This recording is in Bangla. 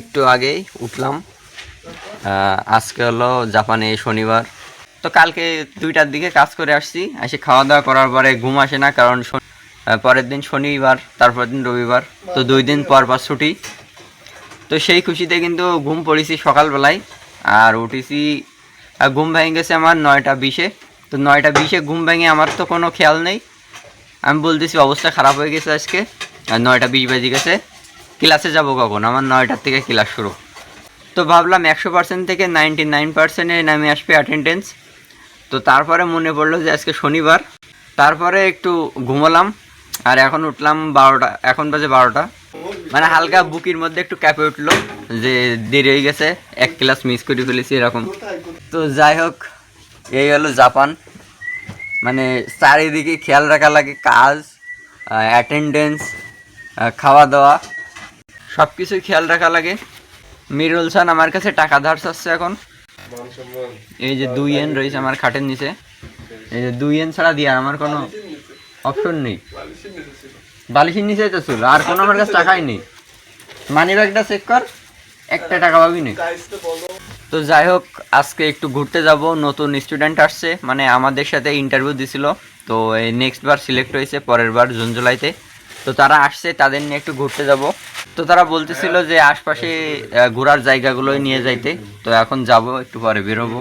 একটু আগেই উঠলাম। আজকে হলো জাপানে শনিবার। তো কালকে 2টার দিকে কাজ করে আসছি, এসে খাওয়া দাওয়া করার পরে ঘুম আসে না, কারণ পরের দিন শনিবার, তারপর দিন রবিবার, তো 2 দিন পর পর ছুটি। তো সেই খুশিতে কিন্তু ঘুম পড়েছি সকালবেলায়, আর উঠেছি ঘুম ভেঙে গেছে আমার 9টা 20-এ। তো 9টা 20-এ ঘুম ভেঙে আমার তো কোনো খেয়াল নেই, আমি বলতেছি অবস্থা খারাপ হয়ে গেছে আজকে। আর 9টা 20 বেজে গেছে, ক্লাসে যাব কখন? আমার 9টার থেকে ক্লাস শুরু। তো ভাবলাম 100% থেকে 99%-এ নামে আসবে অ্যাটেন্ডেন্স। তো তারপরে মনে পড়লো যে আজকে শনিবার, তারপরে একটু ঘুমালাম। আর এখন উঠলাম 12টা, এখন বাজে 12টা। মানে হালকা বুকের মধ্যে একটু ক্যাপে উঠলো যে দেরি হয়ে গেছে, এক ক্লাস মিস করে ফেলেছি এরকম। তো যাই হোক, এই হলো জাপান। মানে চারিদিকে খেয়াল রাখা লাগে, কাজ, অ্যাটেন্ডেন্স, খাওয়া দাওয়া, সব কিছুই খেয়াল রাখা লাগে। মিরুল সান আমার কাছে টাকা ধার চাচ্ছে এখন। এই যে 2 ইয়েন রয়েছে আমার খাটের নিচে, এই যে 2 ইয়েন ছাড়া দিয়ে আমার কোনো অপশন নেই। বালিশের নিচে তো ছিল, আর কোনো আমার কাছে টাকাই নেই। মানি ব্যাগটা চেক কর, একটা টাকা পাবি নেই। তো যাই হোক, আজকে একটু ঘুরতে যাব। নতুন স্টুডেন্ট আসছে, মানে আমাদের সাথে ইন্টারভিউ দিছিল। তো এই নেক্সট বার সিলেক্ট হয়েছে, পরের বার জুন জুলাইতে। তো তারা আসছে, তাদের নিয়ে একটু ঘুরতে যাব। তো তারা বলতেছিল যে আশপাশে ঘোরার জায়গাগুলোই নিয়ে যাইতে। তো এখন যাব, একটু পরে বেরোবো।